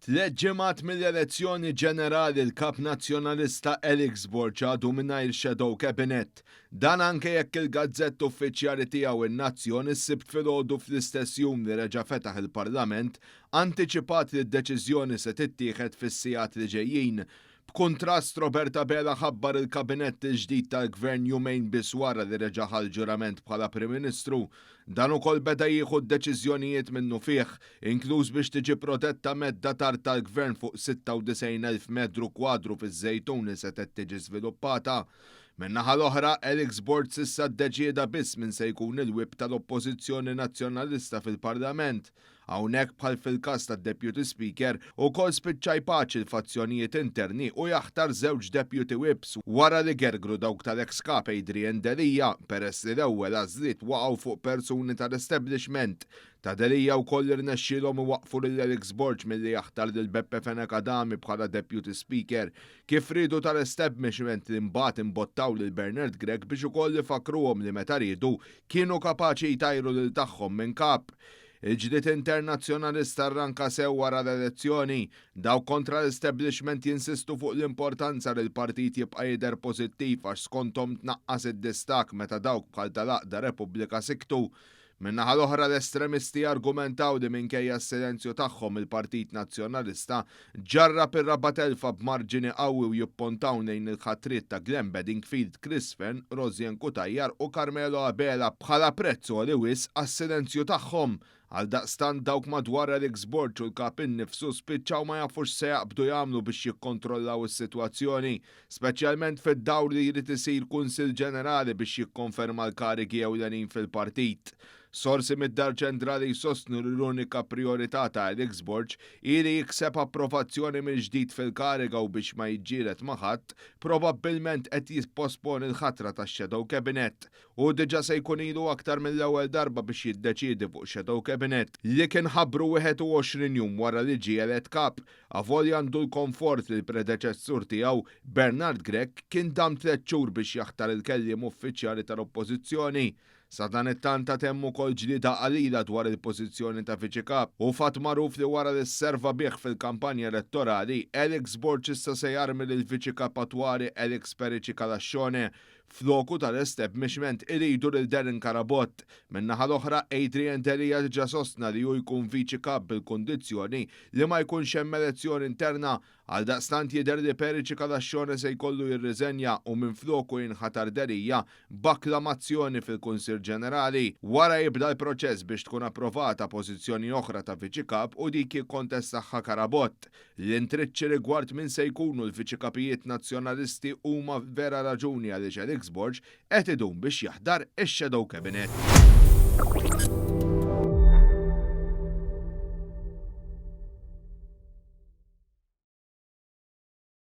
Tliet ġimgħat mill-elezzjoni ġenerali l-kap nazzjonalista Alex Borch għadu mingħajr shadow cabinet. Dan anke jekk il-gazzett uffiċjali tiegħu in-Nazzjon issibt filgħodu fl-istess jum li reġa' fetaħ il-Parlament, antiċipat li d-deċiżjoni se tittieħed fis-sigħat li ġejjin. B'kuntrast Roberta Bela ħabbar il-kabinett il-ġdid tal-gvern jumejn biss wara li reġa' ġurament bħala Prim Ministru. Dan ukoll beda jieħu d-deċiżjonijiet minnu fih, inkluż biex tiġi protetta medda tard tal-gvern fuq 96,000 metru kwadru fiż-Żejtun li se tiġi żviluppata. Min-naħa l-oħra, Alex Borch s'issa ddeċieda biss min se jkun il-wip tal-Oppożizzjoni Nazzjonalista fil-Parlament. Hawnhekk bħal fil-każ tad-Deputy Speaker ukoll spiċċaj paċi l-fazzjonijiet interni u jaħtar żewġ Deputy Whips wara li gergru dawk tal-ex kap Adrian Delija peress li l-ewwel għażliet waqgħu fuq persuni tal-establishment. Ta' Delija wkoll irnexxielhom iwaqfu lil Alex Borch milli jaħtar lil Beppe Fenek Adami bħala Deputy Speaker, kif ridu tal-establishment li mbagħad imbottaw lil Bernard Gregg biex ukoll ifakruhom li meta riedu kienu kapaċi jtajru lil tagħhom minn kap. Il-ġdiet internazzjonalista rranka sew wara l-elezzjoni, daw kontra l-establishment jinsistu fuq l-importanza li l-partit jibqa' jidher pożittiv għax skonthom tnaqqas id-distak meta dawk bħal tal-Aqda Repubblika siktu. Min-naħa l-oħra l-estremisti argumentaw li minkejja s-silenzju tagħhom il-Partit Nazzjonalista ġarrab ir-raba' telfa b'marġini qawwi u jippontaw lejn il-ħatriet ta' Glenn Bedingfield, Chris Fehn, Rosien Cutajar u Carmelo Abela bħala prezz għoli wisq għas-silenzju tagħhom. Għaldaqstant dawk madwar Alex Borch u l-kap innifsu spiċċaw ma jafux se jaqbdu jagħmlu biex jikkontrollaw is-sitwazzjoni, speċjalment fid-dawl li jrid isir Kunsill Ġenerali biex jikkonferma l-karigi ewlenin fil-partit. Sorsi mid-Dar Ċentrali jsostnu li l-unika priorità ta' Alex Borch ili jikseb approvazzjoni mill-ġdid fil-kariga u biex ma jiġġieled ma' ħadd, probabbilment qed jipposponi l-ħatra tax-Shadow Cabinet u diġà se jkun ilu aktar mill-ewwel darba biex jiddeċiedi fuq Shadow Cabinet li kien ħabbru 21 jum wara li ġie elett kap. Avolja għandu l-komfort li l-predeċessur tiegħu Bernard Gregg kien dam 3 xhur biex jaħtar il-kelliem uffiċjali tal-Oppożizzjoni. Sa dan it-tanta temmu kol ġlida qalila dwar il-pożizzjoni ta' viċi kap u fatt magħruf li wara li sserva bih fil-kampanja elettorali, Alex Borch issa se jarmi lil viċi kap attwali Alex Perici Kalascione floku tal-establishment iridu lil Darren Karabott. Min-naħa l-oħra Adrian Delija diġà sostna li hu jkun viċi kap bil-kundizzjoni li ma jkunx hemm elezzjoni interna. Għaldaqstant jidher li Perici Kalascione se jkollu jirriżenja u minfloku jinħatar Delija b'akklamazzjoni fil-Kunsill Ġenerali wara jibda l-proċess biex tkun approvata pożizzjoni oħra ta' viċi kap u dik jikkontestaħħa Karabott. L-intriċċi rigward min se jkunu l-viċi kapijiet nazzjonalisti huma vera raġuni għaliex Alex Borch qed idum biex jaħdar ix-Shadow Cabinet.